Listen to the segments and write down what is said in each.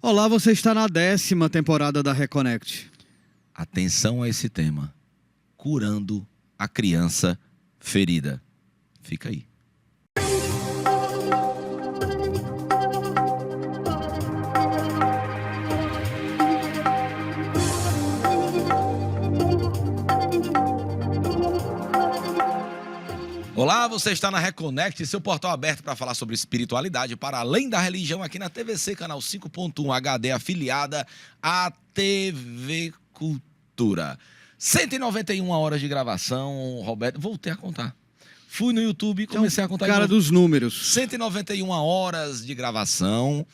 Olá, você está na 10ª temporada da Reconnect. Atenção a esse tema. Curando a criança ferida. Fica aí. Olá, você está na Reconnect, seu portal aberto para falar sobre espiritualidade para além da religião aqui na TVC, canal 5.1 HD, afiliada à TV Cultura. 191 horas de gravação, Roberto, voltei a contar. Fui no YouTube e comecei a contar. Cara dos números. 191 horas de gravação,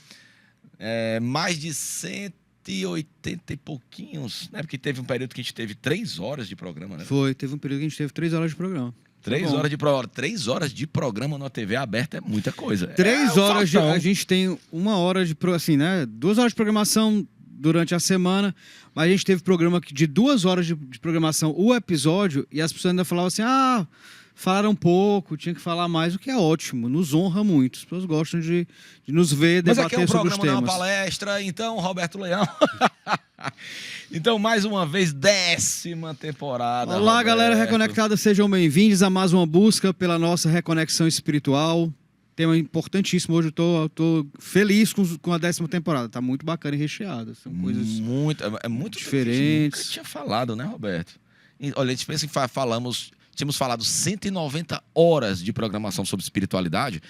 mais de 180 e pouquinhos, né? Porque teve um período que a gente teve 3 horas de programa, né? Foi, teve um período que a gente teve 3 horas de programa. 3 horas de programa na TV aberta é muita coisa. 3 horas, a gente tem 1 hora de, assim, né? 2 horas de programação durante a semana, mas a gente teve programa de 2 horas de programação, o episódio, e as pessoas ainda falavam assim, falaram pouco, tinha que falar mais, o que é ótimo, nos honra muito. As pessoas gostam de nos ver debater sobre os temas. Mas aqui é um programa, não é uma palestra, então, Roberto Leão. Então, mais uma vez, 10ª temporada. Olá, Roberto. Galera reconectada, sejam bem-vindos a mais uma busca pela nossa reconexão espiritual. Tema importantíssimo. Hoje eu tô feliz com a 10ª temporada. Tá muito bacana e recheada. São coisas muito diferentes. Nunca tinha falado, né, Roberto? Olha, a gente pensa que tínhamos falado 190 horas de programação sobre espiritualidade.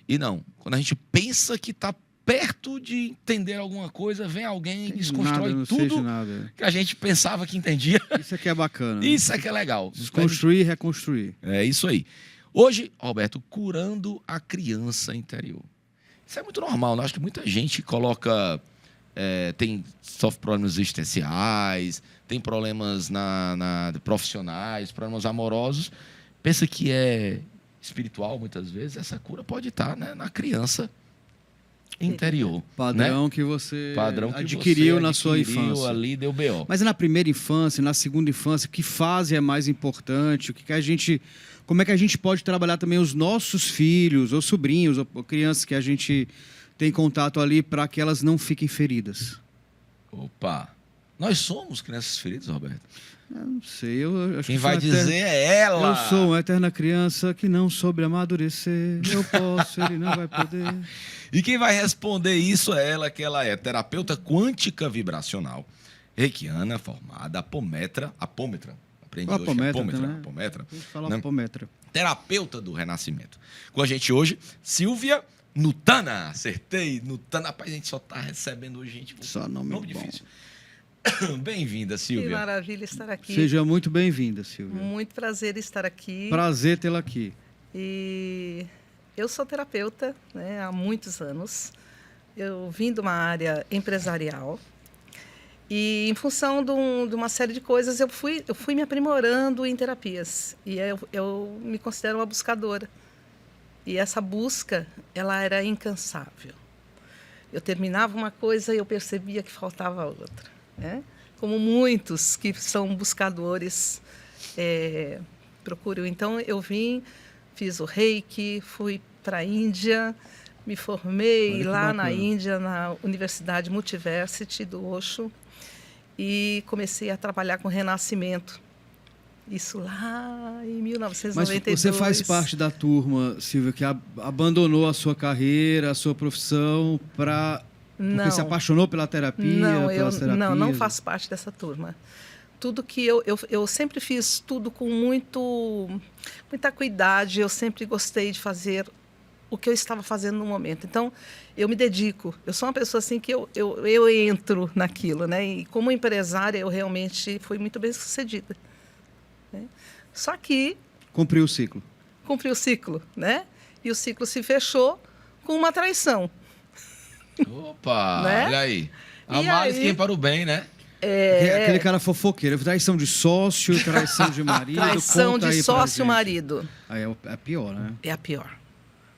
E não, quando a gente pensa que tá perto de entender alguma coisa, vem alguém e desconstrói tudo que a gente pensava que entendia. Isso aqui é bacana. Isso aqui é legal. Desconstruir e reconstruir. É isso aí. Hoje, Roberto, curando a criança interior. Isso é muito normal, né? Acho que muita gente sofre problemas existenciais, tem problemas profissionais, problemas amorosos. Pensa que é espiritual, muitas vezes. Essa cura pode estar, né, na criança interior. Padrão, né? Que você adquiriu na sua infância. Ali deu B.O. Mas é na primeira infância, na segunda infância, que fase é mais importante? Como é que a gente pode trabalhar também os nossos filhos, ou sobrinhos, ou crianças que a gente tem contato ali para que elas não fiquem feridas? Opa! Nós somos crianças feridas, Roberto? Eu não sei. Eu acho Quem vai dizer é ela. Eu sou uma eterna criança que não soube amadurecer. Eu posso, ele não vai poder. E quem vai responder isso é ela, que ela é terapeuta quântica vibracional, reikiana, formada, apômetra. Aprendi hoje, apômetra. Apômetra. Terapeuta do Renascimento. Com a gente hoje, Silvia Nutana. Acertei, Nutana. Rapaz, a gente só tá recebendo gente. Só nome difícil. Bem-vinda, Silvia. Que maravilha estar aqui. Seja muito bem-vinda, Silvia. Muito prazer estar aqui. Prazer tê-la aqui. E eu sou terapeuta, né, há muitos anos. Eu vim de uma área empresarial. E, em função de uma série de coisas, eu fui me aprimorando em terapias. E eu me considero uma buscadora. E essa busca, ela era incansável. Eu terminava uma coisa e eu percebia que faltava outra. Né? Como muitos que são buscadores procuram. Então, eu fiz o Reiki, fui para a Índia, me formei lá na Índia, na Universidade Multiversity do Osho, e comecei a trabalhar com renascimento. Isso lá em 1992. Mas você faz parte da turma, Silvia, que abandonou a sua carreira, a sua profissão porque se apaixonou pela terapia? Não faço parte dessa turma. Tudo que eu sempre fiz tudo com muita cuidado, eu sempre gostei de fazer o que eu estava fazendo no momento. Então, eu me dedico. Eu sou uma pessoa assim que eu entro naquilo, né? E como empresária, eu realmente fui muito bem-sucedida. Né? Só que... Cumpriu o ciclo. Cumpriu o ciclo, né? E o ciclo se fechou com uma traição. Opa, né? Olha aí. A mais que para o bem, né? Aquele cara fofoqueiro. Traição de sócio, traição de marido. Traição de sócio, marido. Aí é a pior, né? É a pior.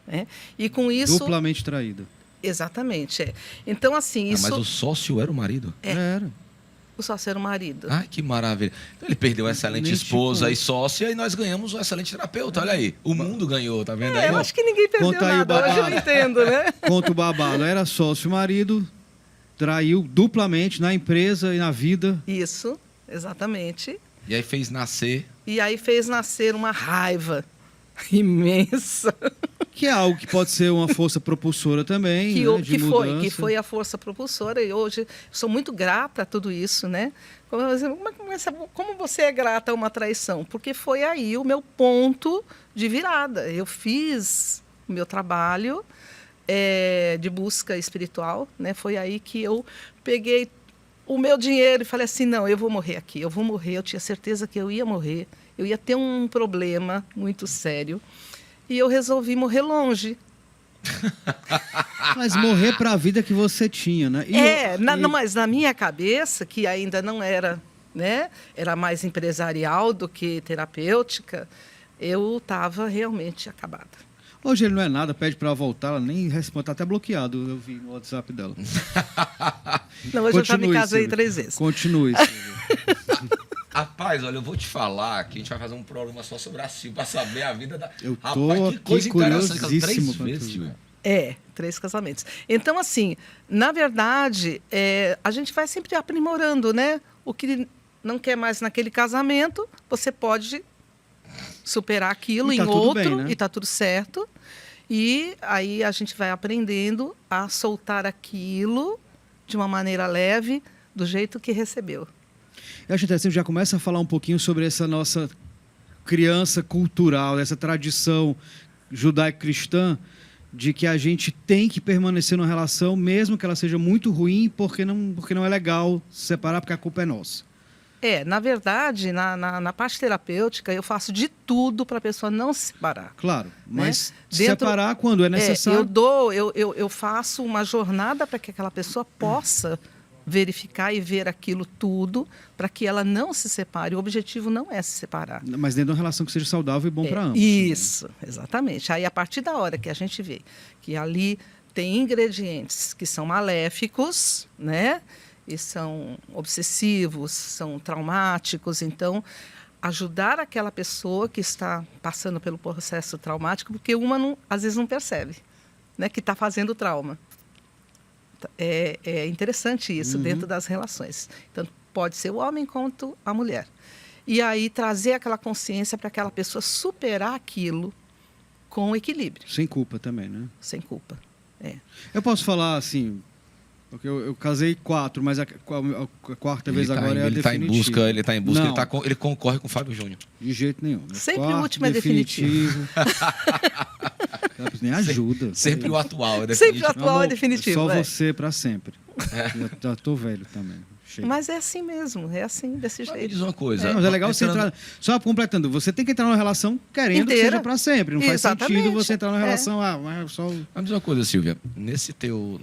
Né? E com isso... Duplamente traído. Exatamente. Então, assim, isso... Mas o sócio era o marido? Era. O sócio era o marido. Ai, que maravilha. Então, ele perdeu uma excelente esposa e sócia e nós ganhamos um excelente terapeuta. Olha aí. O mundo ganhou, tá vendo aí? Eu acho que ninguém perdeu nada. Hoje eu entendo, né? Conta o babado. Era sócio marido, traiu duplamente na empresa e na vida. Isso, exatamente. E aí fez nascer. E aí fez nascer uma raiva imensa. Que é algo que pode ser uma força propulsora também, né, de mudança. Que foi a força propulsora. E hoje sou muito grata a tudo isso, né? Como você é grata a uma traição? Porque foi aí o meu ponto de virada. Eu fiz o meu trabalho de busca espiritual, né? Foi aí que eu peguei o meu dinheiro e falei assim, não, eu vou morrer aqui, eu vou morrer. Eu tinha certeza que eu ia morrer, eu ia ter um problema muito sério. E eu resolvi morrer longe. Mas morrer para a vida que você tinha, né? Mas na minha cabeça, que ainda não era, né? Era mais empresarial do que terapêutica, eu estava realmente acabada. Hoje ele não é nada, pede para voltar, ela nem responde, tá até bloqueado, eu vi no WhatsApp dela. Não, hoje eu já me casei 3 vezes. Continue, Silvia. Rapaz, olha, eu vou te falar que a gente vai fazer um programa só sobre a Silvia, para saber a vida da... Eu tô Rapaz, que coisa interessante. curiosíssimo 3 vezes, Silvia. 3 casamentos. Então, assim, na verdade, a gente vai sempre aprimorando, né? O que não quer mais naquele casamento, você pode superar aquilo E tá em tudo outro, bem, né? e tá tudo certo. E aí a gente vai aprendendo a soltar aquilo de uma maneira leve, do jeito que recebeu. Eu acho interessante, já começa a falar um pouquinho sobre essa nossa criança cultural, essa tradição judaico-cristã, de que a gente tem que permanecer numa relação, mesmo que ela seja muito ruim, porque não é legal se separar, porque a culpa é nossa. Na verdade, na parte terapêutica, eu faço de tudo para a pessoa não se separar. Claro, mas Né? separar quando é necessário. Eu faço uma jornada para que aquela pessoa possa verificar e ver aquilo tudo, para que ela não se separe. O objetivo não é se separar. Mas dentro de uma relação que seja saudável e bom para ambos. Isso, exatamente. Aí, a partir da hora que a gente vê que ali tem ingredientes que são maléficos, né? E são obsessivos, são traumáticos, então ajudar aquela pessoa que está passando pelo processo traumático, porque uma às vezes não percebe, né, que está fazendo trauma. É interessante isso dentro das relações. Então, pode ser o homem quanto a mulher. E aí trazer aquela consciência para aquela pessoa superar aquilo com equilíbrio. Sem culpa também, né? Sem culpa. Eu posso falar assim, porque eu casei 4, mas a quarta vez agora é a definitiva. Ele está em busca, Não. ele concorre com o Fábio Júnior. De jeito nenhum. Sempre o Quarto, último é definitivo. Nem ajuda. Sempre o atual é Sempre definitivo. o atual é definitivo. Só é. você para sempre. Já tô velho também. Chega. Mas é assim mesmo, é assim, desse Mas me jeito. diz uma coisa. Mas é legal você entrar. Só completando, você tem que entrar numa relação querendo que Inteira. seja para sempre. Não faz Exatamente. sentido você entrar numa relação. Mas só. Mas me diz uma coisa, Silvia. Nesse teu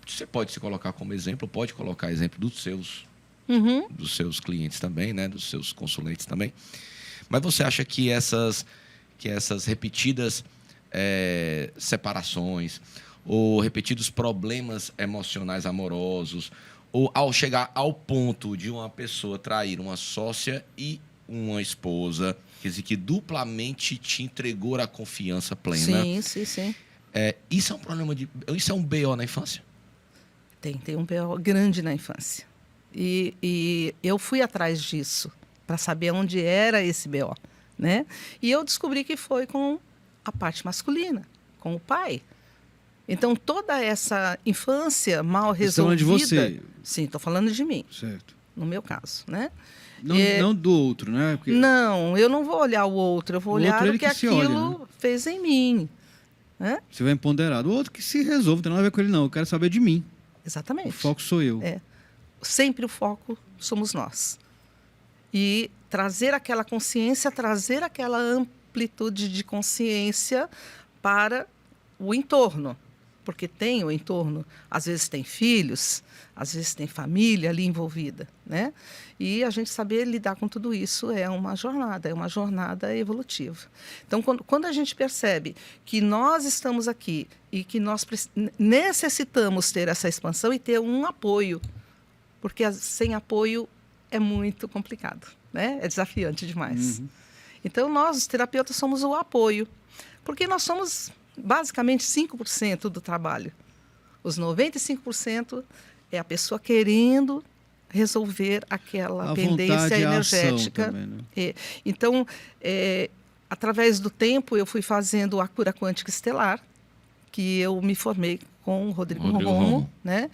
você pode se colocar como exemplo, pode colocar exemplo dos seus clientes também, né? Dos seus consulentes também. Mas você acha que essas repetidas separações ou repetidos problemas emocionais amorosos, ou ao chegar ao ponto de uma pessoa trair uma sócia e uma esposa, quer dizer, que duplamente te entregou a confiança plena. Sim. Isso é um problema isso é um BO na infância? Tem um BO grande na infância. E eu fui atrás disso, para saber onde era esse BO, né? E eu descobri que foi com a parte masculina, com o pai. Então, toda essa infância mal resolvida... Estou falando de você. Sim, estou falando de mim. Certo. No meu caso, né? Não do outro, né? Porque... Não, eu não vou olhar o outro. Eu vou olhar o que aquilo olha, né? fez em mim. Né? Você vai empoderado. O outro que se resolve, não tem nada a ver com ele, não. Eu quero saber de mim. Exatamente. O foco sou eu. Sempre o foco somos nós. E trazer aquela consciência, trazer aquela amplitude de consciência para o entorno. Porque tem o entorno, às vezes tem filhos, às vezes tem família ali envolvida, né? E a gente saber lidar com tudo isso é uma jornada evolutiva. Então, quando a gente percebe que nós estamos aqui e que nós necessitamos ter essa expansão e ter um apoio, porque sem apoio é muito complicado, né? É desafiante demais. Então, nós, os terapeutas, somos o apoio, porque nós somos basicamente 5% do trabalho. Os 95% é a pessoa querendo resolver aquela A pendência vontade e a ação energética. também, né? Então, através do tempo, eu fui fazendo a cura quântica estelar, que eu me formei com o Rodrigo Romo, né?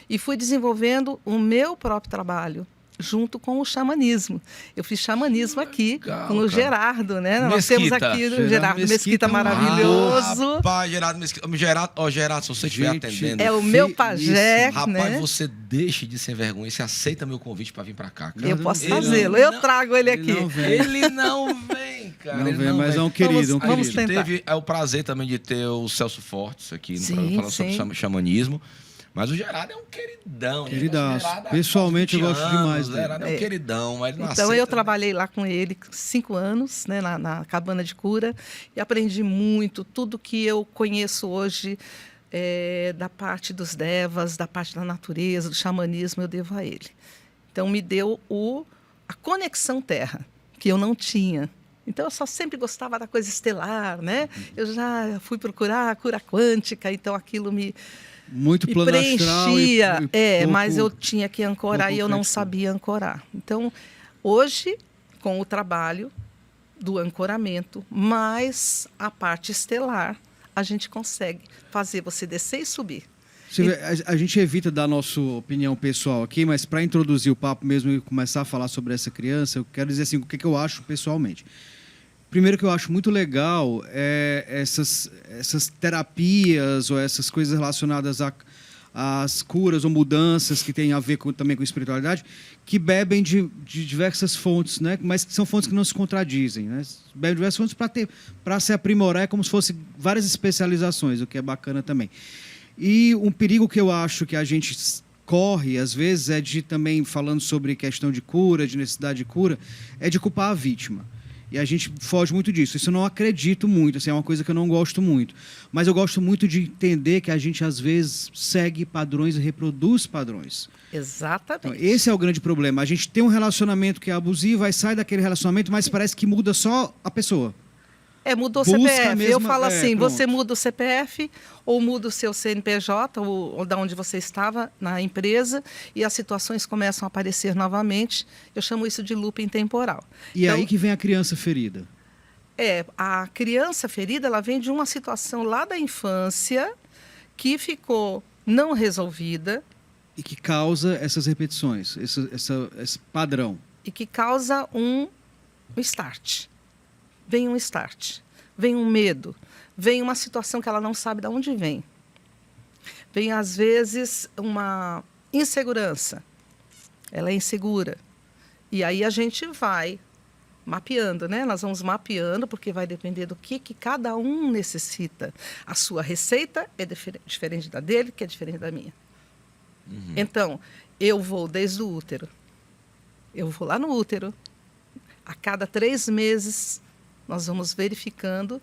E fui desenvolvendo o meu próprio trabalho, junto com o xamanismo. Eu fiz xamanismo aqui com o Gerardo, né? Nós temos aqui o Gerardo Mesquita maravilhoso. Rapaz, Gerardo Mesquita. Gerardo, se você estiver atendendo. É o meu pajé, rapaz, né? você deixe de ser vergonha. Você aceita meu convite para vir para cá, cara. Eu posso fazê-lo. Eu trago ele aqui. Ele não vem, cara. Não vem, mas é um querido. Vamos tentar. Teve o prazer também de ter o Celso Fortes aqui no Sim, programa falando sim. sobre xamanismo. Mas o Gerardo é um queridão. Queridaço. Gerardo, Pessoalmente, eu gosto demais O dele. Gerardo é um queridão, mas não Então, aceita, eu trabalhei lá com ele 5 anos, né, na cabana de cura, e aprendi muito. Tudo que eu conheço hoje da parte dos devas, da parte da natureza, do xamanismo, eu devo a ele. Então, me deu a conexão terra, que eu não tinha. Então, eu só sempre gostava da coisa estelar, né? Eu já fui procurar a cura quântica, então aquilo me plano preenchia. astral pouco, mas eu tinha que ancorar e eu não sabia ancorar. Então, hoje, com o trabalho do ancoramento, mais a parte estelar, a gente consegue fazer você descer e subir. A gente evita dar nossa opinião pessoal aqui, mas para introduzir o papo mesmo e começar a falar sobre essa criança, eu quero dizer assim, o que eu acho pessoalmente. Primeiro que eu acho muito legal essas terapias ou essas coisas relacionadas às curas ou mudanças que têm a ver também com espiritualidade, que bebem de diversas fontes, né? Mas que são fontes que não se contradizem, né? Bebem de diversas fontes para se aprimorar, como se fossem várias especializações, o que é bacana também. E um perigo que eu acho que a gente corre, às vezes, é de também, falando sobre questão de cura, de necessidade de cura, é de culpar a vítima. E a gente foge muito disso. Isso eu não acredito muito, assim, é uma coisa que eu não gosto muito. Mas eu gosto muito de entender que a gente, às vezes, segue padrões e reproduz padrões. Exatamente. Então, esse é o grande problema. A gente tem um relacionamento que é abusivo, aí sai daquele relacionamento, mas parece que muda só a pessoa. Mudou o Busca CPF. mesmo, Eu falo assim, pronto. você muda o CPF ou muda o seu CNPJ ou da onde você estava na empresa e as situações começam a aparecer novamente. Eu chamo isso de looping temporal. E então, aí que vem a criança ferida. A criança ferida, ela vem de uma situação lá da infância que ficou não resolvida. E que causa essas repetições, esse padrão. E que causa um start. Vem um start, vem um medo, vem uma situação que ela não sabe de onde vem. Vem, às vezes, uma insegurança. Ela é insegura. E aí a gente vai mapeando, né? Nós vamos mapeando, porque vai depender do que cada um necessita. A sua receita é diferente da dele, que é diferente da minha. Uhum. Então, eu vou desde o útero. Eu vou lá no útero. A cada 3 meses... nós vamos verificando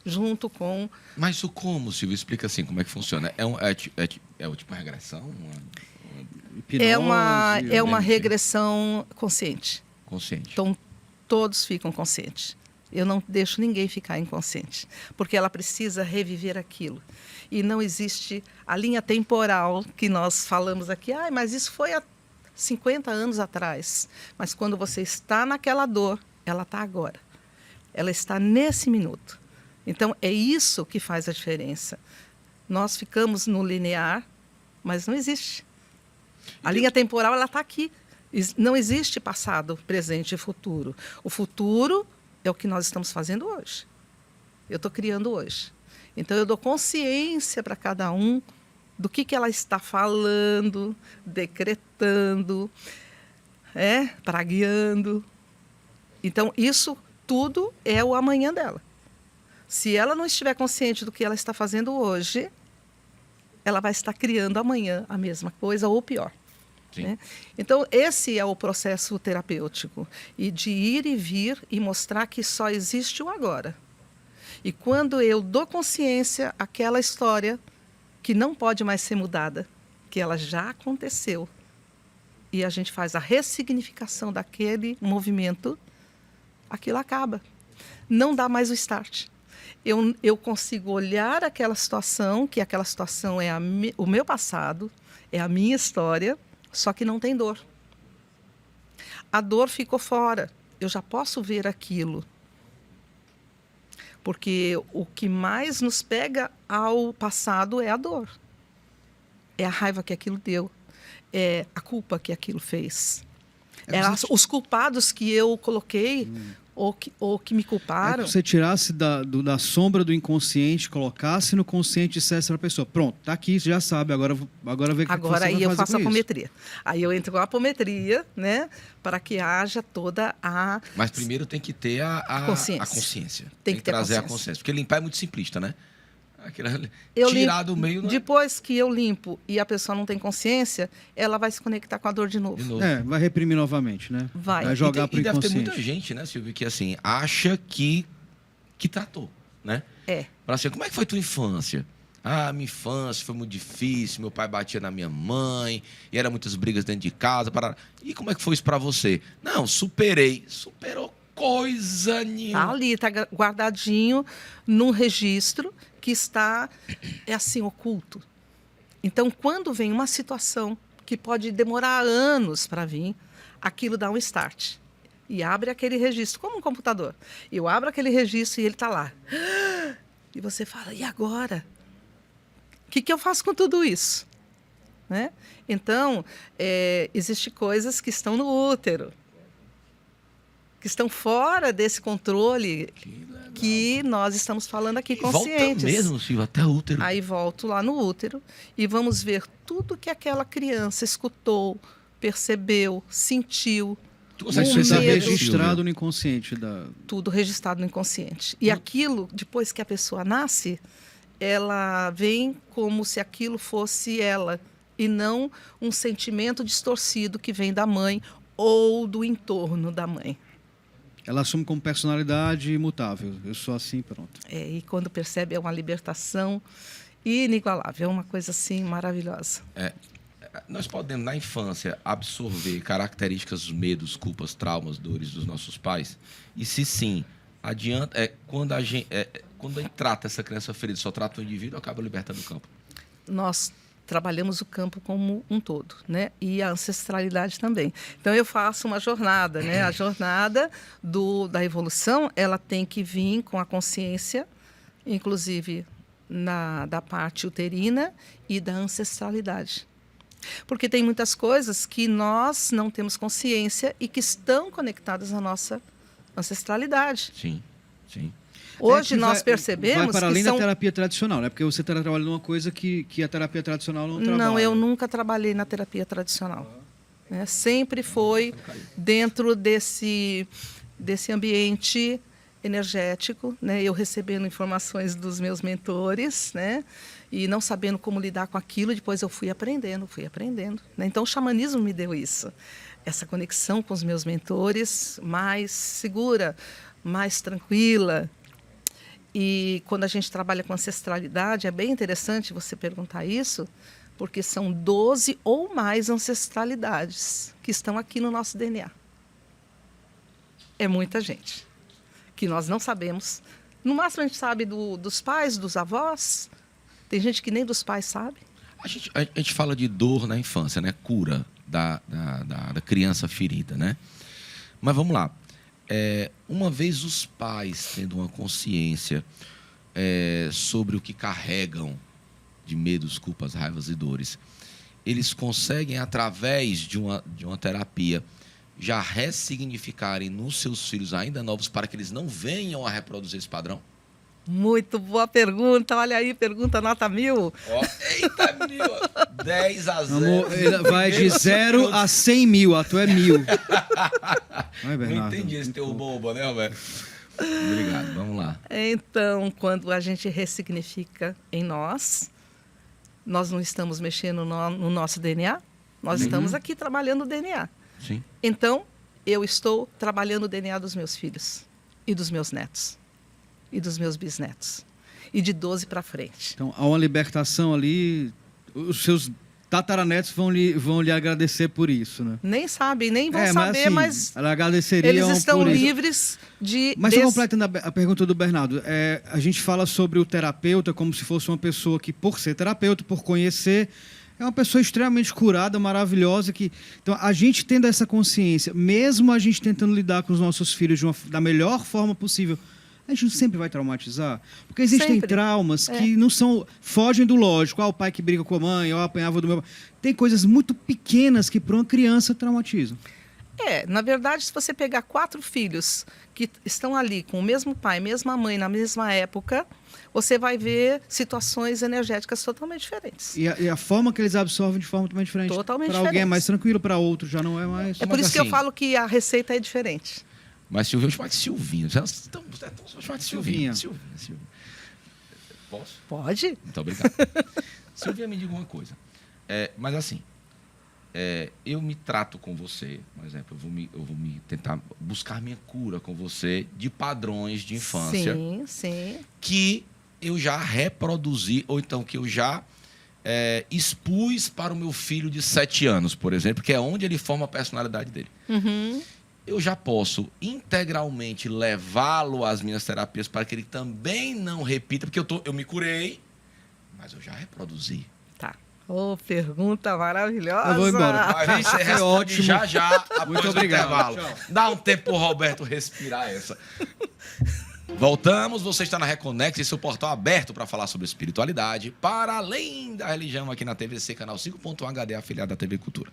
junto com... Mas isso como, Silvio? Explica assim, como é que funciona. É tipo uma regressão? É uma regressão consciente. Consciente. Então, todos ficam conscientes. Eu não deixo ninguém ficar inconsciente, porque ela precisa reviver aquilo. E não existe a linha temporal que nós falamos aqui. Mas isso foi há 50 anos atrás. Mas quando você está naquela dor, ela está agora. Ela está nesse minuto. Então, é isso que faz a diferença. Nós ficamos no linear, mas não existe. A linha temporal, ela está aqui. Não existe passado, presente e futuro. O futuro é o que nós estamos fazendo hoje. Eu estou criando hoje. Então, eu dou consciência para cada um do que ela está falando, decretando, pragueando. Então, isso... tudo é o amanhã dela. Se ela não estiver consciente do que ela está fazendo hoje, ela vai estar criando amanhã a mesma coisa ou pior. Né? Então, esse é o processo terapêutico. E de ir e vir e mostrar que só existe o agora. E quando eu dou consciência àquela história que não pode mais ser mudada, que ela já aconteceu, e a gente faz a ressignificação daquele movimento, aquilo acaba. Não dá mais o start. eu consigo olhar aquela situação, que aquela situação é o meu passado, é a minha história, só que não tem dor. A dor ficou fora. Eu já posso ver aquilo. Porque o que mais nos pega ao passado é a dor. É a raiva que aquilo deu. É a culpa que aquilo fez. Os culpados que eu coloquei ou que me culparam. É que você tirasse da sombra do inconsciente, colocasse no consciente e dissesse para a pessoa, pronto, tá aqui, você já sabe, agora vê o que Agora você aí vai eu fazer faço com a isso. apometria. Aí eu entro com a apometria, né? Para que haja toda a... Mas primeiro tem que ter a consciência. Tem que ter trazer a consciência. consciência. Porque limpar é muito simplista, né? Eu Tirar limpo, do meio... Não é? depois que eu limpo e a pessoa não tem consciência, ela vai se conectar com a dor de novo. De novo. Vai reprimir novamente, né? Vai. Jogar pro E deve ter inconsciente. muita gente, né, Silvio, que assim, acha que tratou, né? Fala assim, como é que foi tua infância? Ah, minha infância foi muito difícil, meu pai batia na minha mãe, e eram muitas brigas dentro de casa. E como é que foi isso pra você? Não, superei. Superou coisa nenhuma. Tá ali, tá guardadinho num registro que está, assim, oculto. Então, quando vem uma situação que pode demorar anos para vir, aquilo dá um start. E abre aquele registro, como um computador. Eu abro aquele registro e ele está lá. E você fala, e agora? O que eu faço com tudo isso? Né? Então, existem coisas que estão no útero, que estão fora desse controle que nós estamos falando aqui conscientes. Volta mesmo, Silvio, até o útero. Aí volto lá no útero e vamos ver tudo que aquela criança escutou, percebeu, sentiu. Isso está registrado no inconsciente. Tudo registrado no inconsciente. E aquilo, depois que a pessoa nasce, ela vem como se aquilo fosse ela e não um sentimento distorcido que vem da mãe ou do entorno da mãe. Ela assume como personalidade imutável. Eu sou assim, pronto. E quando percebe, é uma libertação inigualável. É uma coisa, assim, maravilhosa. Nós podemos, na infância, absorver características dos medos, culpas, traumas, dores dos nossos pais? E se sim, adianta... Quando a gente trata essa criança ferida, só trata o indivíduo, acaba libertando o campo? Nós trabalhamos o campo como um todo, né? E a ancestralidade também. Então, eu faço uma jornada, né? A jornada da evolução, ela tem que vir com a consciência, inclusive da parte uterina e da ancestralidade. Porque tem muitas coisas que nós não temos consciência e que estão conectadas à nossa ancestralidade. Sim, sim. Hoje nós percebemos vai para que além da terapia tradicional, né? Porque você está trabalhando uma coisa que a terapia tradicional não trabalha. Não, eu nunca trabalhei na terapia tradicional. Né? Sempre foi dentro desse ambiente energético, né? Eu recebendo informações dos meus mentores, né? E não sabendo como lidar com aquilo, depois eu fui aprendendo. Né? Então, o xamanismo me deu isso. Essa conexão com os meus mentores, mais segura, mais tranquila. E quando a gente trabalha com ancestralidade, é bem interessante você perguntar isso, porque são 12 ou mais ancestralidades que estão aqui no nosso DNA. É muita gente que nós não sabemos. No máximo a gente sabe dos pais, dos avós. Tem gente que nem dos pais sabe. A gente fala de dor na infância, né? Cura da criança ferida, né? Mas vamos lá. Uma vez os pais tendo uma consciência sobre o que carregam de medos, culpas, raivas e dores, eles conseguem, através de uma terapia, já ressignificarem nos seus filhos ainda novos para que eles não venham a reproduzir esse padrão? Muito boa pergunta. Olha aí, pergunta nota 1000. Eita, 10 a 0. Amor, vai de 0 a 100 mil. A tua é 1000. Vai, Bernardo. Não entendi esse teu bobo, né, Roberto? Obrigado, vamos lá. Então, quando a gente ressignifica em nós não estamos mexendo no nosso DNA, nós estamos aqui trabalhando o DNA. Sim. Então, eu estou trabalhando o DNA dos meus filhos e dos meus netos e dos meus bisnetos e de 12 para frente. Então, há uma libertação ali, os seus tataranetos vão lhe agradecer por isso, né? Nem sabem, nem vão Mas, saber, assim, mas ela agradeceria eles estão por isso. livres de... Mas só completando a pergunta do Bernardo, a gente fala sobre o terapeuta como se fosse uma pessoa que, por ser terapeuta, por conhecer, é uma pessoa extremamente curada, maravilhosa. Então, a gente tendo essa consciência, mesmo a gente tentando lidar com os nossos filhos da melhor forma possível, a gente sempre vai traumatizar. Porque existem traumas que não fogem do lógico. O pai que briga com a mãe, eu apanhava do meu pai. Tem coisas muito pequenas que, para uma criança, traumatizam. Na verdade, se você pegar 4 filhos que estão ali com o mesmo pai, mesma mãe, na mesma época, você vai ver situações energéticas totalmente diferentes. E a forma que eles absorvem de forma totalmente diferente. Totalmente Para diferente. alguém é mais tranquilo, para outro já não é mais. É por isso que eu falo que a receita é diferente. Mas Silvinha, eu chamo de Silvinho. Então, vou chamar de Silvinha. Silvinha. Posso? Pode. Muito obrigado. Silvinha, me diga uma coisa. Mas assim, eu me trato com você, por exemplo, eu vou me tentar buscar minha cura com você de padrões de infância. Sim, sim. Que eu já reproduzi, ou então que eu já expus para o meu filho de 7 anos, por exemplo, que é onde ele forma a personalidade dele. Uhum. Eu já posso integralmente levá-lo às minhas terapias para que ele também não repita, porque eu me curei, mas eu já reproduzi. Tá. Pergunta maravilhosa. Eu vou embora. Mas você responde ótimo. já após Muito o obrigado. intervalo. Tchau. Dá um tempo pro Roberto respirar essa. Voltamos, você está na Reconecte, esse é o portal aberto para falar sobre espiritualidade, para além da religião, aqui na TVC, canal 5.1 HD, afiliado da TV Cultura.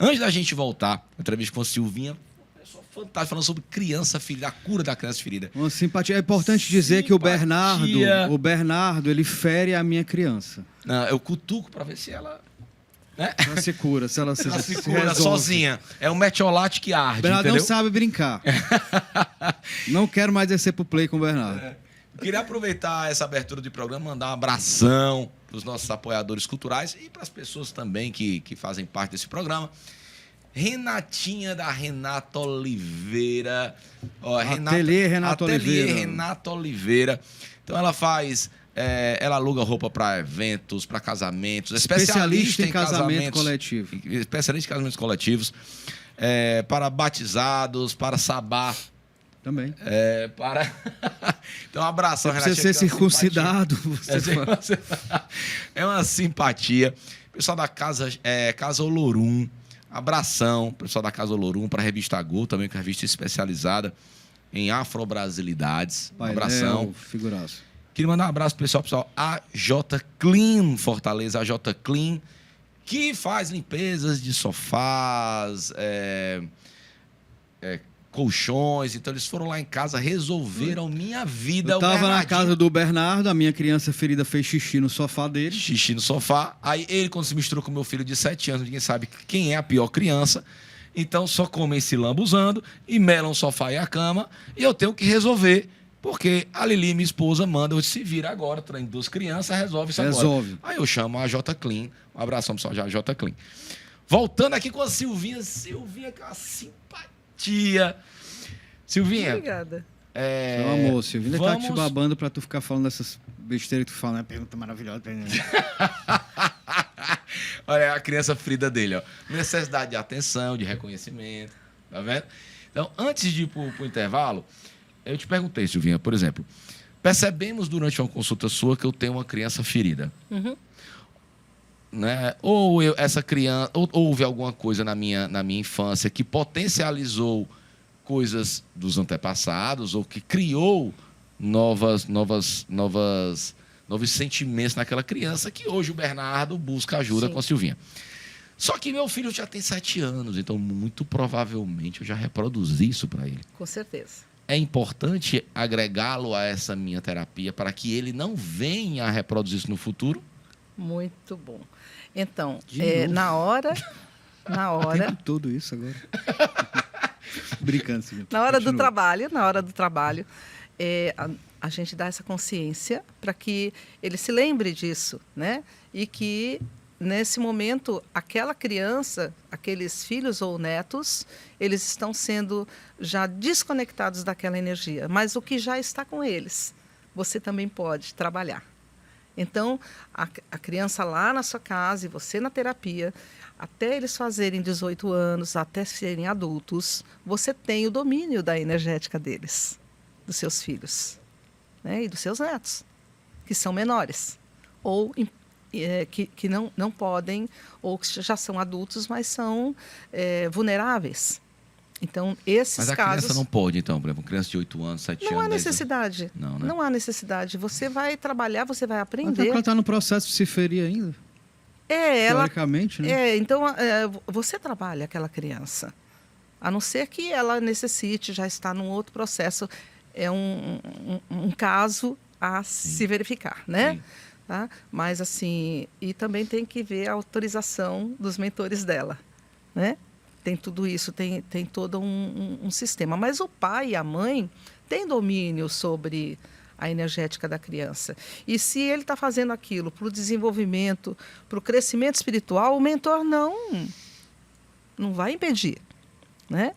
Antes da gente voltar, a entrevista com a Silvinha, pessoa fantástica, falando sobre criança ferida, a cura da criança ferida. Uma simpatia. É importante dizer que o Bernardo, ele fere a minha criança. Não, eu cutuco para ver se ela... Ela se cura, se ela se cura resolve. sozinha. É um metiolate que arde, Bernardo entendeu? não sabe brincar. Não quero mais descer pro play com o Bernardo. Queria aproveitar essa abertura de programa, mandar um abração para os nossos apoiadores culturais e para as pessoas também que fazem parte desse programa. Renatinha da Renata Oliveira. Ateliê Renata Oliveira. Renata Oliveira. Então ela faz... ela aluga roupa para eventos, para casamentos. Especialista em casamento coletivo. Especialista em casamentos coletivos. Para batizados, para sabá. Também. Então, um abraço, Renatinha. Precisa ser circuncidado. É uma simpatia. Pessoal da Casa Olorum. Abração, pessoal da Casa Olorum, para a revista Gol, também que é uma revista especializada em afrobrasilidades. Um abração. Figuraço. Queria mandar um abraço pro pessoal AJ Clean, Fortaleza, AJ Clean, que faz limpezas de sofás, colchões. Então, eles foram lá em casa, resolveram minha vida. Eu tava na casa do Bernardo, a minha criança ferida fez xixi no sofá dele. Xixi no sofá. Aí ele, quando se misturou com meu filho de 7 anos, ninguém sabe quem é a pior criança. Então, só comem se lambuzando e melam o sofá e a cama. E eu tenho que resolver. Porque a Lili, minha esposa, manda, eu se vira agora, treino 2 crianças, resolve isso agora. Aí eu chamo a J Clean, um abração pessoal, já J Clean. Voltando aqui com a Silvinha com a simpatia. Silvinha. Obrigada. Meu amor, Silvinha tá te babando pra tu ficar falando dessas besteiras que tu fala, né? Pergunta maravilhosa. Olha, a criança ferida dele, ó. Necessidade de atenção, de reconhecimento, tá vendo? Então, antes de ir pro intervalo, eu te perguntei, Silvinha, por exemplo, percebemos durante uma consulta sua que eu tenho uma criança ferida. Uhum. Né? Essa criança, ou houve alguma coisa na minha infância que potencializou coisas dos antepassados ou que criou novos sentimentos naquela criança que hoje o Bernardo busca ajuda com a Silvinha. Só que meu filho já tem 7 anos, então muito provavelmente eu já reproduzi isso para ele. Com certeza. É importante agregá-lo a essa minha terapia para que ele não venha a reproduzir isso no futuro? Muito bom. Então, Na hora. Tudo isso agora. Brincando, Silvia. Na hora do trabalho, a gente dá essa consciência para que ele se lembre disso, né? E que nesse momento, aquela criança, aqueles filhos ou netos, eles estão sendo já desconectados daquela energia. Mas o que já está com eles, você também pode trabalhar. Então, a criança lá na sua casa e você na terapia, até eles fazerem 18 anos, até serem adultos, você tem o domínio da energética deles, dos seus filhos, né? E dos seus netos, que são menores, ou que não podem, ou que já são adultos, mas são vulneráveis. Então, esses Mas a casos... criança não pode, então, por exemplo, criança de 8 anos, 7 anos... Não há 10 anos. necessidade. Não, né? Não há necessidade. Você vai trabalhar, você vai Até aprender. porque ela está no processo de se ferir ainda, teoricamente, né? Então, você trabalha aquela criança. A não ser que ela necessite, já está num outro processo. É um caso a se verificar, né? Sim. Tá? Mas, assim, e também tem que ver a autorização dos mentores dela, né? Tem tudo isso, tem todo um sistema. Mas o pai e a mãe têm domínio sobre a energética da criança. E se ele está fazendo aquilo para o desenvolvimento, para o crescimento espiritual, o mentor não vai impedir, né?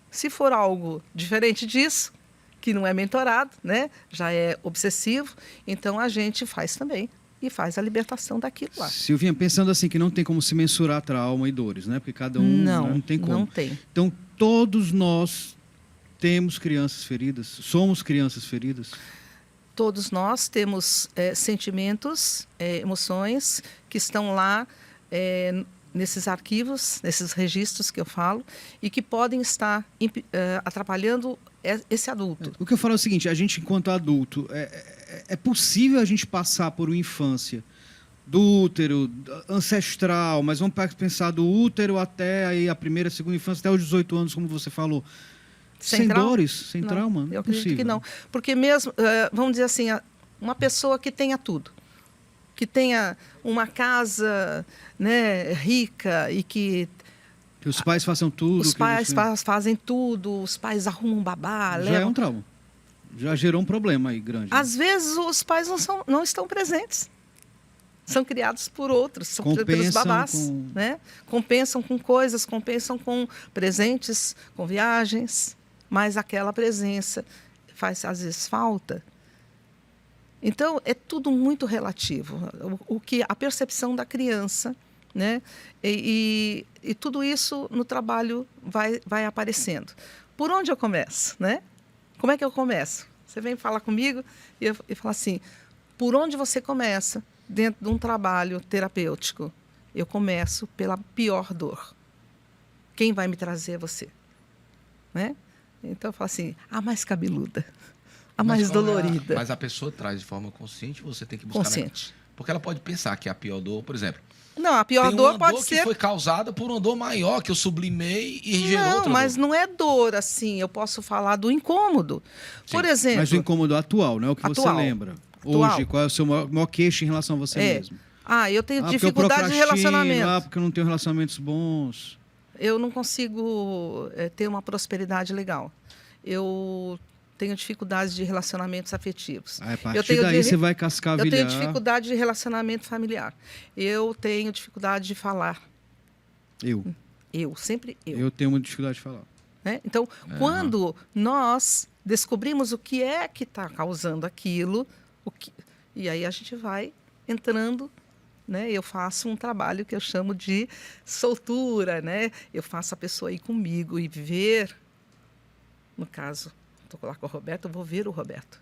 Se for algo diferente disso, que não é mentorado, né? Já é obsessivo, então a gente faz também. E faz a libertação daquilo lá. Silvinha, pensando assim, que não tem como se mensurar trauma e dores, né? Porque cada um não tem como. Não tem. Então, todos nós temos crianças feridas, somos crianças feridas. Todos nós temos sentimentos, emoções que estão lá nesses arquivos, nesses registros que eu falo, e que podem estar atrapalhando esse adulto. O que eu falo é o seguinte, a gente, enquanto adulto, é possível a gente passar por uma infância do útero, ancestral, mas vamos pensar do útero até aí a primeira, segunda infância, até os 18 anos, como você falou. Sem dores, sem trauma? Não eu é acredito possível. que não. Porque mesmo, vamos dizer assim, uma pessoa que tenha tudo, que tenha uma casa, né, rica e que os pais façam tudo. Os pais fazem tudo, os pais arrumam babá, já levam... é um trauma. Já gerou um problema aí grande. Às vezes os pais não estão presentes. São criados por outros, são pelos babás. Né? Compensam com coisas, compensam com presentes, com viagens, mas aquela presença faz, às vezes, falta. Então, é tudo muito relativo. A percepção da criança, né? E tudo isso no trabalho vai aparecendo. Por onde eu começo, né? Como é que eu começo? Você vem falar comigo e fala assim, por onde você começa dentro de um trabalho terapêutico? Eu começo pela pior dor. Quem vai me trazer é você. Né? Então eu falo assim, a mais cabeluda, a mais dolorida. Mas a pessoa traz de forma consciente, você tem que buscar... Consciente. Porque ela pode pensar que a pior dor, por exemplo... Não, a pior dor pode ser... que foi causada por uma dor maior, que eu sublimei e gerou outra Não, mas dor. não é dor, assim. Eu posso falar do incômodo. Sim. Por exemplo... Mas o incômodo atual, não é o que atual. você lembra. Atual. Hoje, qual é o seu maior queixo em relação a você mesmo? Eu tenho dificuldade de relacionamento. Porque eu não tenho relacionamentos bons. Eu não consigo ter uma prosperidade legal. Eu tenho dificuldades de relacionamentos afetivos. A partir daí você vai cascavilhar. Eu tenho dificuldade de relacionamento familiar. Eu tenho dificuldade de falar. Sempre eu. Eu tenho muita dificuldade de falar. Né? Então, quando nós descobrimos o que é que está causando aquilo, e aí a gente vai entrando, né? Eu faço um trabalho que eu chamo de soltura, né? Eu faço a pessoa ir comigo e ver, no caso, estou lá com o Roberto, eu vou ver o Roberto.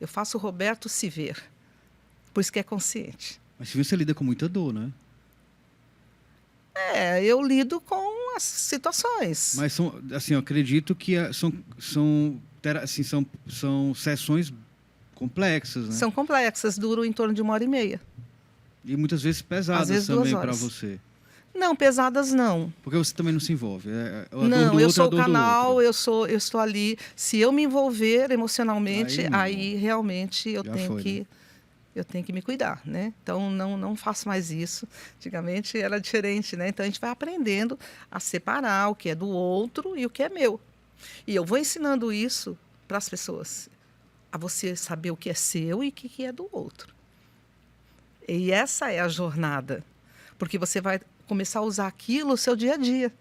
Eu faço o Roberto se ver, por isso que é consciente. Mas você lida com muita dor, né? Eu lido com as situações. Mas são, assim, eu acredito que são sessões complexas, né? São complexas, duram em torno de 1h30. E muitas vezes pesadas às vezes também 2 para horas. você. Não, pesadas não. Porque você também não se envolve. Não, eu sou o canal, eu estou ali. Se eu me envolver emocionalmente, aí realmente eu tenho que me cuidar, né? Então, não faço mais isso. Antigamente era diferente, né? Então, a gente vai aprendendo a separar o que é do outro e o que é meu. E eu vou ensinando isso para as pessoas, a você saber o que é seu e o que é do outro. E essa é a jornada, porque você vai começar a usar aquilo no seu dia a dia,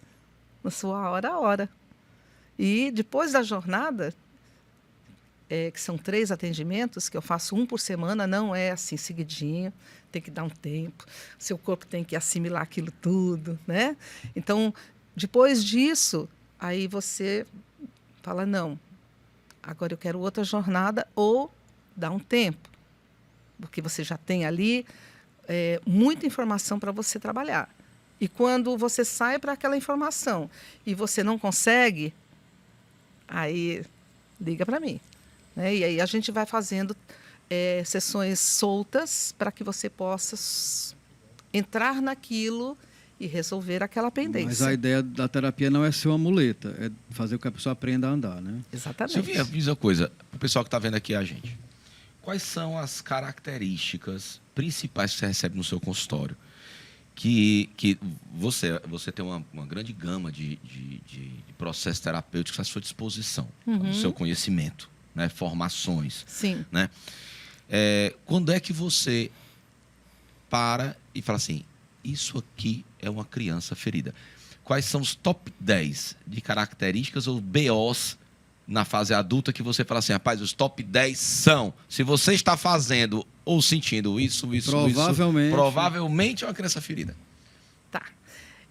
na sua hora a hora. E depois da jornada, que são 3 atendimentos, que eu faço um por semana, não é assim seguidinho, tem que dar um tempo, seu corpo tem que assimilar aquilo tudo, né? Então, depois disso, aí você fala, não, agora eu quero outra jornada, ou dá um tempo, porque você já tem ali muita informação para você trabalhar. E quando você sai para aquela informação e você não consegue, aí liga para mim. Né? E aí a gente vai fazendo sessões soltas para que você possa entrar naquilo e resolver aquela pendência. Mas a ideia da terapia não é ser uma muleta, é fazer com que a pessoa aprenda a andar, né? Exatamente. Silvinha, diz uma coisa, para o pessoal que está vendo aqui a gente. Quais são as características principais que você recebe no seu consultório? Que você tem uma grande gama de processos terapêuticos à sua disposição, no seu conhecimento, né? Formações. Sim. Né? Quando é que você para e fala assim, isso aqui é uma criança ferida? Quais são os top 10 de características ou BOs na fase adulta que você fala assim, rapaz, os top 10 são, se você está fazendo ou sentindo isso, provavelmente é uma criança ferida. Tá.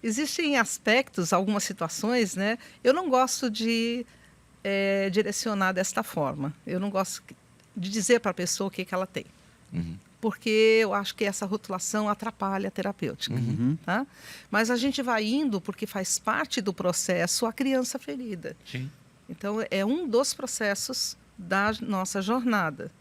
Existem aspectos, algumas situações, né? Eu não gosto de direcionar desta forma. Eu não gosto de dizer para a pessoa o que ela tem. Uhum. Porque eu acho que essa rotulação atrapalha a terapêutica. Uhum. Tá? Mas a gente vai indo porque faz parte do processo a criança ferida. Sim. Então, é um dos processos da nossa jornada.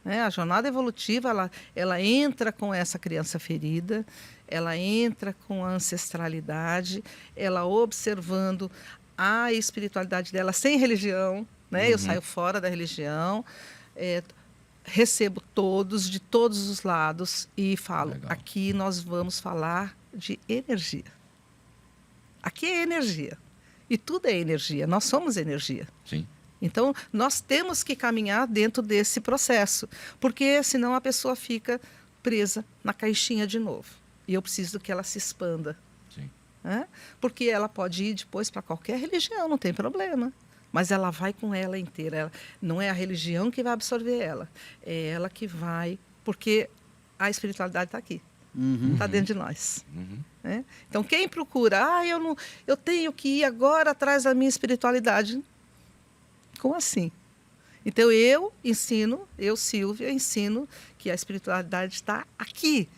A jornada evolutiva, ela entra com essa criança ferida, ela entra com a ancestralidade, ela observando a espiritualidade dela sem religião, né? Uhum. Eu saio fora da religião, recebo todos, de todos os lados, e falo, Legal. Aqui nós vamos falar de energia. Aqui é energia. E tudo é energia, nós somos energia. Sim. Então, nós temos que caminhar dentro desse processo, porque senão a pessoa fica presa na caixinha de novo. E eu preciso que ela se expanda. Sim. Né? Porque ela pode ir depois para qualquer religião, não tem problema. Mas ela vai com ela inteira. Não é a religião que vai absorver ela, é ela que vai, porque a espiritualidade está aqui. Está dentro de nós. Uhum. Né? Então, quem procura, eu tenho que ir agora atrás da minha espiritualidade. Como assim? Então, eu, Silvia, ensino que a espiritualidade está aqui.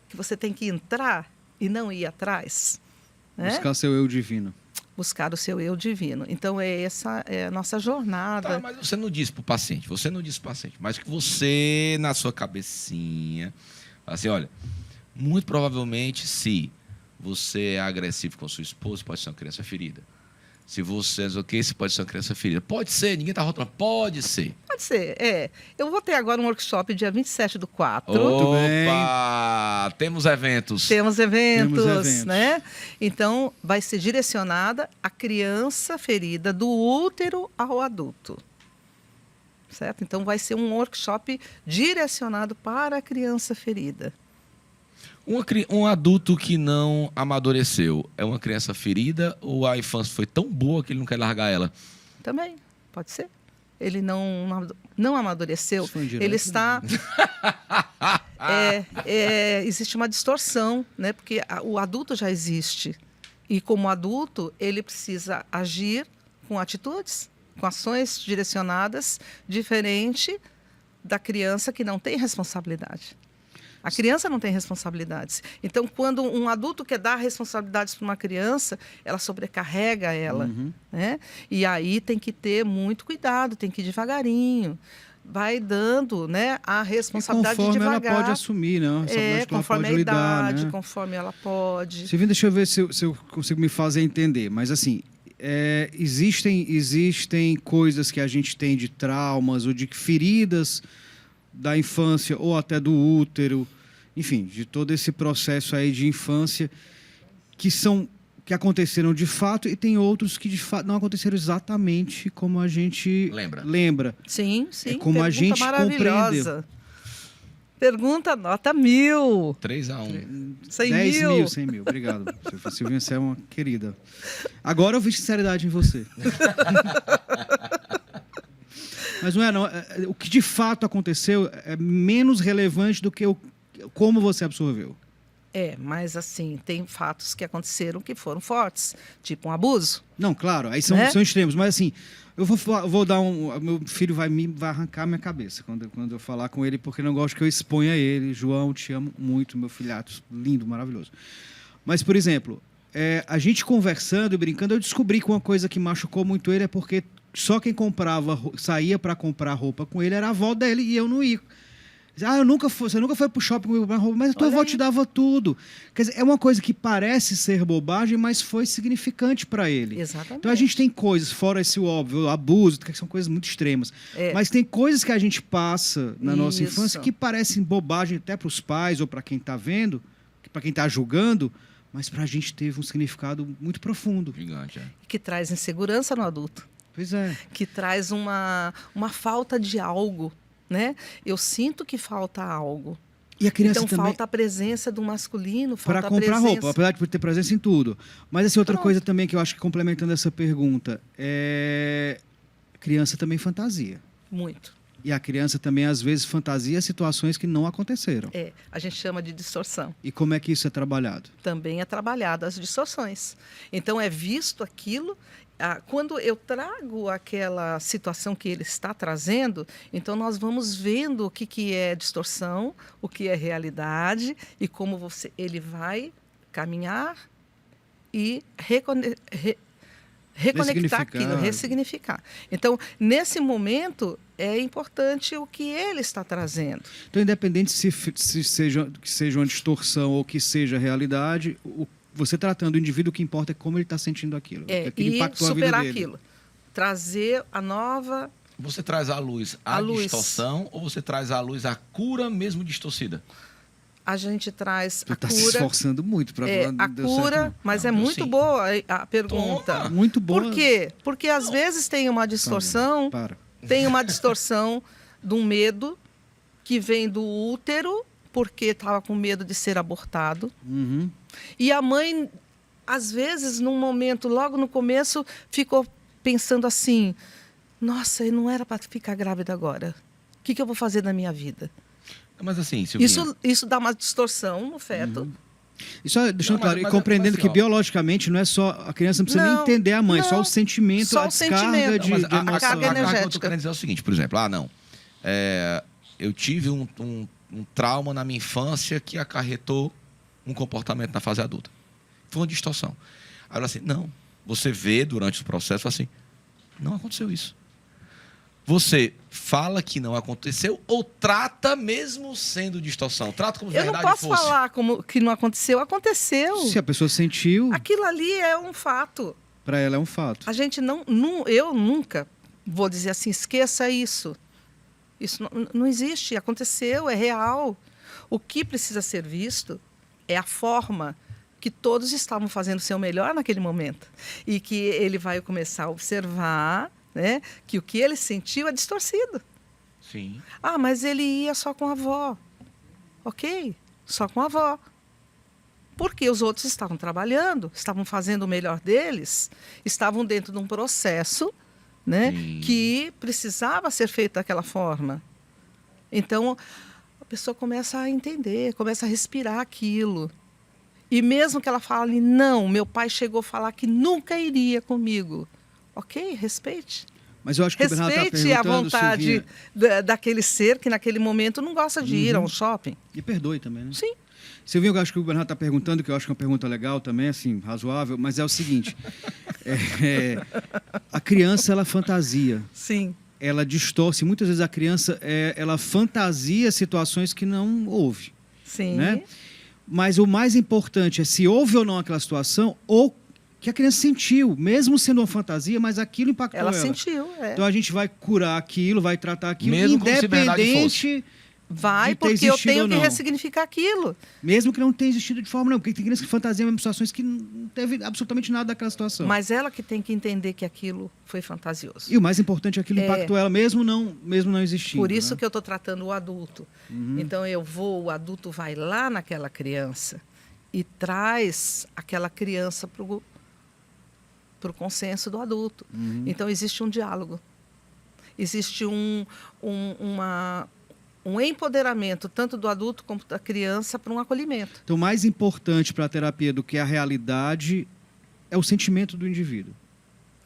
Que você tem que entrar e não ir atrás. Né? Buscar seu eu divino. Buscar o seu eu divino. Então, essa é a nossa jornada. Tá, mas você não disse para o paciente, mas que você, na sua cabecinha, fala assim, olha, muito provavelmente, se você é agressivo com sua esposa, pode ser uma criança ferida. Se você é ok, você pode ser uma criança ferida. Pode ser, ninguém está rotulando. Pode ser. Pode ser, Eu vou ter agora um workshop dia 27/4. Opa! Temos eventos. Temos eventos, né? Então, vai ser direcionada à criança ferida do útero ao adulto. Certo? Então, vai ser um workshop direcionado para a criança ferida. Um adulto que não amadureceu é uma criança ferida ou a infância foi tão boa que ele não quer largar ela? Também, pode ser. Ele não amadureceu, ele está... existe uma distorção, né? Porque o adulto já existe. E como adulto, ele precisa agir com atitudes, com ações direcionadas, diferente da criança que não tem responsabilidade. A criança não tem responsabilidades. Então, quando um adulto quer dar responsabilidades para uma criança, ela sobrecarrega ela. Né? E aí tem que ter muito cuidado, tem que ir devagarinho. Vai dando, né, a responsabilidade conforme devagar. Ela pode assumir, né? Conforme ela pode a idade, lidar, né? conforme ela pode. Silvinha, deixa eu ver se eu consigo me fazer entender. Mas, assim, existem coisas que a gente tem de traumas ou de feridas da infância ou até do útero, enfim, de todo esse processo aí de infância que aconteceram de fato e tem outros que de fato não aconteceram exatamente como a gente lembra. Sim. Como a gente compreendeu. Pergunta nota 1000. 3-1. 100 mil. Obrigado. Silvinha, você é uma querida. Agora eu vi sinceridade em você. Mas não é, não. O que de fato aconteceu é menos relevante do que como você absorveu. Mas assim, tem fatos que aconteceram que foram fortes, tipo um abuso. Não, claro, aí são extremos, mas assim, eu vou dar meu filho vai arrancar minha cabeça quando eu falar com ele, porque não gosto que eu exponha ele. João, te amo muito, meu filhato, lindo, maravilhoso. Mas, por exemplo, a gente conversando e brincando, eu descobri que uma coisa que machucou muito ele é porque só quem saía para comprar roupa com ele era a avó dele e eu não ia. Você nunca foi pro shopping comigo comprar roupa, mas a tua avó te dava tudo. Quer dizer, é uma coisa que parece ser bobagem, mas foi significante para ele. Exatamente. Então a gente tem coisas, fora esse óbvio, abuso, que são coisas muito extremas. Mas tem coisas que a gente passa na nossa infância que parecem bobagem até para os pais ou para quem está vendo, para quem está julgando, mas para a gente teve um significado muito profundo. Gigante, que traz insegurança no adulto. Pois é. Que traz uma falta de algo. Né? Eu sinto que falta algo. E a criança então também... falta a presença do masculino, falta para comprar roupa, apesar de ter presença em tudo. Mas assim, outra coisa também que eu acho que complementando essa pergunta a criança também fantasia. Muito. E a criança também às vezes fantasia situações que não aconteceram. A gente chama de distorção. E como é que isso é trabalhado? Também é trabalhado as distorções. Então é visto aquilo. Quando eu trago aquela situação que ele está trazendo, então nós vamos vendo o que é distorção, o que é realidade e como ele vai caminhar e reconectar aquilo, ressignificar. Então, nesse momento, é importante o que ele está trazendo. Então, independente se seja uma distorção ou que seja realidade, você tratando o indivíduo, o que importa é como ele está sentindo aquilo. E superar aquilo. Trazer a nova... Você traz à luz a distorção ou você traz à luz a cura mesmo distorcida? A gente traz a cura... Você está se esforçando muito para falar a cura, mas é muito boa a pergunta. Muito boa. Por quê? Porque às vezes tem uma distorção... Tem uma distorção de um medo que vem do útero, porque estava com medo de ser abortado. Uhum. E a mãe, às vezes, num momento, logo no começo, ficou pensando assim, nossa, eu não era para ficar grávida agora. O que eu vou fazer na minha vida? Mas assim, Silvinha... Isso dá uma distorção no feto. Uhum. E só deixando claro, e compreendendo que biologicamente não é só... A criança não precisa nem entender a mãe, só o sentimento, a descarga de emoção. A carga energética. O que eu estou querendo dizer é o seguinte, por exemplo, eu tive um trauma na minha infância que acarretou um comportamento na fase adulta. Foi uma distorção. Aí ela assim, não. Você vê durante o processo assim, não aconteceu isso. Você fala que não aconteceu ou trata mesmo sendo distorção? Trata como verdade fosse. Eu não posso falar como que não aconteceu. Aconteceu. Se a pessoa sentiu... Aquilo ali é um fato. Para ela é um fato. A gente eu nunca vou dizer assim, esqueça isso. Isso não existe, aconteceu, é real. O que precisa ser visto é a forma que todos estavam fazendo o seu melhor naquele momento. E que ele vai começar a observar, né, que o que ele sentiu é distorcido. Sim. Mas ele ia só com a avó. Ok, só com a avó. Porque os outros estavam trabalhando, estavam fazendo o melhor deles, estavam dentro de um processo, né, que precisava ser feito daquela forma. Então, a pessoa começa a entender, começa a respirar aquilo. E mesmo que ela fale, não, meu pai chegou a falar que nunca iria comigo. Ok, respeite. Mas eu acho que respeite a vontade daquele ser que naquele momento não gosta de ir a um shopping. E perdoe também, né? Sim. Silvinho, eu acho que o Bernardo está perguntando, que eu acho que é uma pergunta legal também, assim, razoável, mas é o seguinte, a criança, ela fantasia. Sim. Ela distorce. Muitas vezes a criança, ela fantasia situações que não houve. Sim. Né? Mas o mais importante é se houve ou não aquela situação, ou que a criança sentiu, mesmo sendo uma fantasia, mas aquilo impactou ela. Ela sentiu, Então a gente vai curar aquilo, vai tratar aquilo, mesmo independente... Vai, porque eu tenho que ressignificar aquilo. Mesmo que não tenha existido de forma nenhuma, porque tem crianças que fantasiam mesmo situações que não teve absolutamente nada daquela situação. Mas ela que tem que entender que aquilo foi fantasioso. E o mais importante é que aquilo impactou ela, mesmo não existindo. Por isso que eu estou tratando o adulto. Então o adulto vai lá naquela criança e traz aquela criança para o consenso do adulto. Então existe um diálogo. existe um empoderamento tanto do adulto como da criança para um acolhimento. Então, mais importante para a terapia do que a realidade é o sentimento do indivíduo.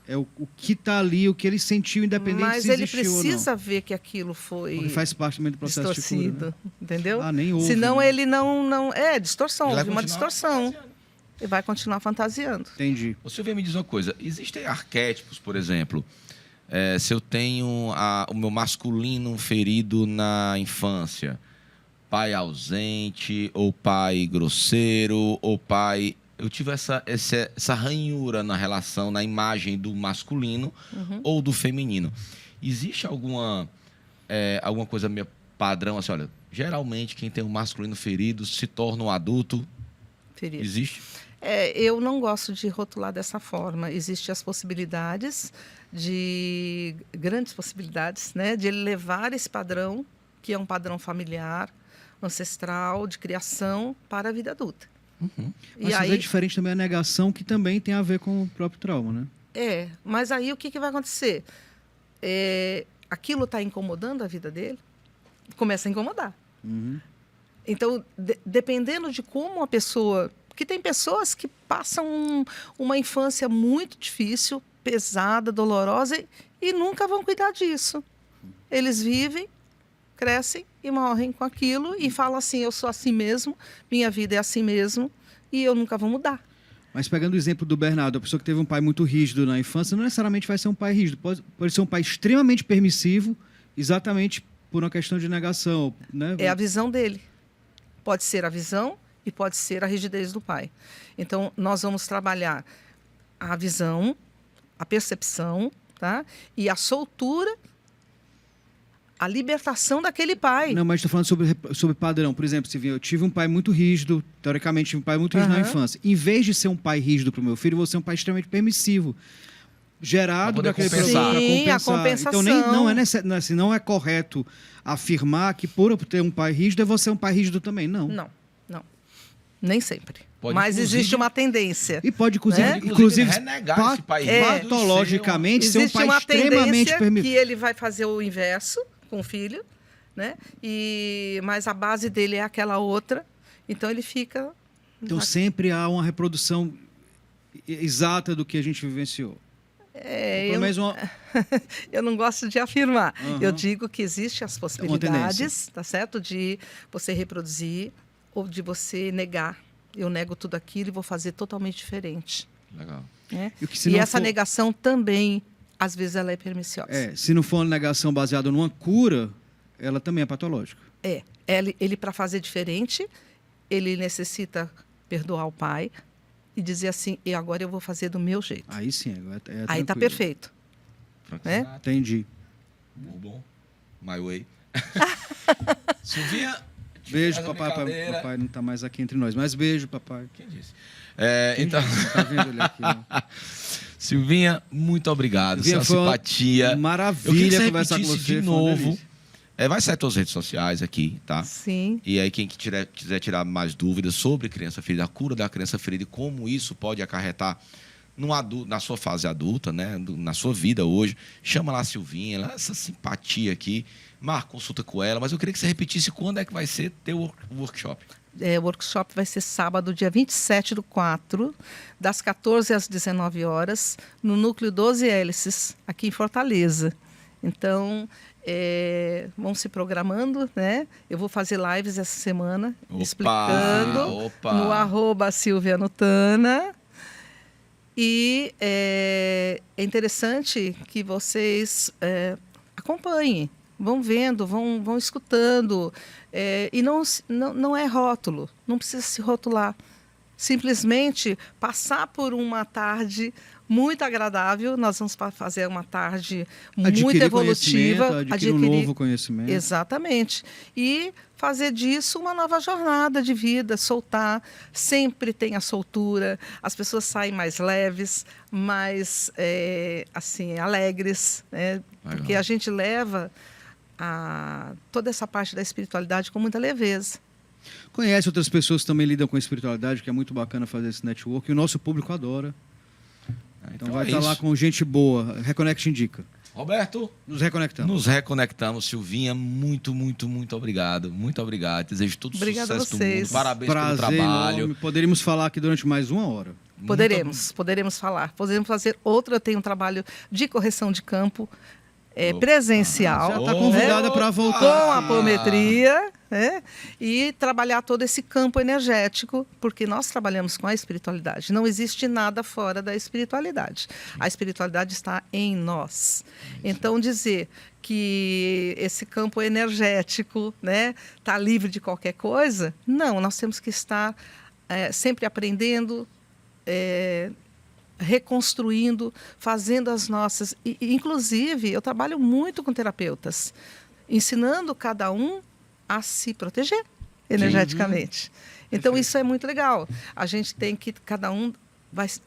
É o que está ali, o que ele sentiu, independente Mas se ele existiu ou não. precisa ver que aquilo foi Porque faz parte também do processo de cura. distorcido, Né? entendeu? Ah, nem ouve. Senão né? ele não... É, distorção, Ele vai houve uma continuar distorção. fantasiando. E vai continuar fantasiando. Entendi. Ô, Silvia, me diz uma coisa. Existem arquétipos, por exemplo, se eu tenho o meu masculino ferido na infância, pai ausente, ou pai grosseiro, ou pai... Eu tive essa ranhura na relação, na imagem do masculino ou do feminino. Existe alguma coisa meio padrão, assim, olha, geralmente quem tem um masculino ferido se torna um adulto? Ferido. Existe? Eu não gosto de rotular dessa forma. Existem as possibilidades, grandes possibilidades, né, de ele levar esse padrão, que é um padrão familiar, ancestral, de criação, para a vida adulta. Mas é diferente também a negação, que também tem a ver com o próprio trauma, né? Mas aí o que vai acontecer? Aquilo está incomodando a vida dele? Começa a incomodar. Então, dependendo de como a pessoa... Porque tem pessoas que passam uma infância muito difícil, pesada, dolorosa, e nunca vão cuidar disso. Eles vivem, crescem e morrem com aquilo e falam assim, eu sou assim mesmo, minha vida é assim mesmo, e eu nunca vou mudar. Mas pegando o exemplo do Bernardo, a pessoa que teve um pai muito rígido na infância, não necessariamente vai ser um pai rígido. Pode ser um pai extremamente permissivo, exatamente por uma questão de negação, né? É a visão dele. Pode ser a visão e pode ser a rigidez do pai. Então, nós vamos trabalhar a visão, a percepção, tá? E a soltura, a libertação daquele pai. Não, mas estou falando sobre padrão. Por exemplo, eu tive um pai muito rígido, teoricamente tive um pai muito rígido na infância. Em vez de ser um pai rígido para o meu filho, eu vou ser um pai extremamente permissivo. Gerado daquele compensar. para Sim, compensar. a compensação. Então não é correto afirmar que por eu ter um pai rígido, eu vou ser um pai rígido também. Não. Não. Nem sempre. Pode, mas existe uma tendência. E pode, né? inclusive renegar esse pai patologicamente, ser um existe pai uma extremamente tendência permissivo. que ele vai fazer o inverso com o filho, né? Mas a base dele é aquela outra, então ele fica... Então sempre há uma reprodução exata do que a gente vivenciou. Eu não gosto de afirmar. Eu digo que existem as possibilidades, tá certo? De você reproduzir ou de você negar. Eu nego tudo aquilo e vou fazer totalmente diferente. Legal. Né? E essa negação também, às vezes, ela é perniciosa. Se não for uma negação baseada numa cura, ela também é patológica. Ele para fazer diferente, ele necessita perdoar o pai e dizer assim, e agora eu vou fazer do meu jeito. Aí sim, aí está perfeito. Né? Entendi. Bom. My way. Silvinha... Beijo, papai. Papai não está mais aqui entre nós, mas beijo, papai. Quem disse? Então... Tá vendo ele aqui, né? Silvinha, muito obrigado. Silvinha, sua simpatia. Maravilha conversar com você. De novo. Vai sair todas as redes sociais aqui, tá? Sim. E aí, quem quiser tirar mais dúvidas sobre criança ferida, a cura da criança ferida e como isso pode acarretar na sua fase adulta, né? Na sua vida hoje, chama lá a Silvinha, essa simpatia aqui. Marca consulta com ela, mas eu queria que você repetisse quando é que vai ser teu workshop. O workshop vai ser sábado, dia 27/4, das 14 às 19 horas, no Núcleo 12 Hélices, aqui em Fortaleza. Então, vão se programando, né? Eu vou fazer lives essa semana, explicando no @SilviaNutana. E é interessante que vocês acompanhem. Vão vendo, vão escutando. E não é rótulo, não precisa se rotular. Simplesmente passar por uma tarde muito agradável. Nós vamos fazer uma tarde muito evolutiva. Adquirir um novo conhecimento. Exatamente. E fazer disso uma nova jornada de vida, soltar. Sempre tem a soltura. As pessoas saem mais leves, mais alegres. Né? Porque a gente leva toda essa parte da espiritualidade com muita leveza. Conhece outras pessoas que também lidam com a espiritualidade, que é muito bacana fazer esse network, e o nosso público adora. Então vai estar lá com gente boa. Reconnect indica. Roberto, Nos reconectamos. nos reconectamos. Silvinha, muito, muito, muito obrigado. Muito obrigado. Desejo todo o Obrigada a sucesso do vocês. mundo. Parabéns Prazer pelo trabalho. enorme. Poderíamos falar aqui durante mais 1 hora. Poderemos falar. Podemos fazer outra. Eu tenho um trabalho de correção de campo Opa. presencial. Já está convidada para voltar. Com apometria, né? E trabalhar todo esse campo energético, porque nós trabalhamos com a espiritualidade. Não existe nada fora da espiritualidade. A espiritualidade está em nós. Então, dizer que esse campo energético, né, está livre de qualquer coisa, não, nós temos que estar sempre aprendendo, reconstruindo, fazendo as nossas... Inclusive, eu trabalho muito com terapeutas, ensinando cada um a se proteger energeticamente. Então, Perfeito. isso é muito legal. A gente tem que... Cada um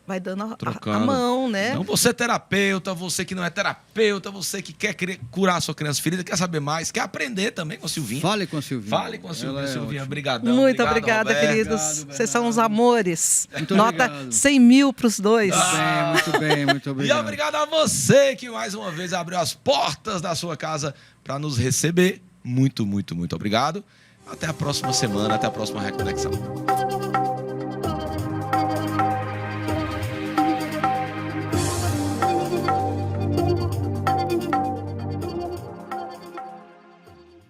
vai dando a Trocando. mão, né? Então, você é terapeuta, você que não é terapeuta, você que quer curar a sua criança ferida, quer saber mais, quer aprender também com a Silvinha. Fale com a Silvinha. Fale com a Silvinha. Ela é Silvinha, ótima. brigadão. Muito Obrigado, obrigada, Roberto. queridos. Obrigado, Vocês são uns Bernardo. amores. Muito Nota obrigado. 100 mil para os dois. Muito bem, muito E obrigado. obrigado a você que mais uma vez abriu as portas da sua casa para nos receber. Muito, muito, muito obrigado. Até a próxima semana, até a próxima reconexão.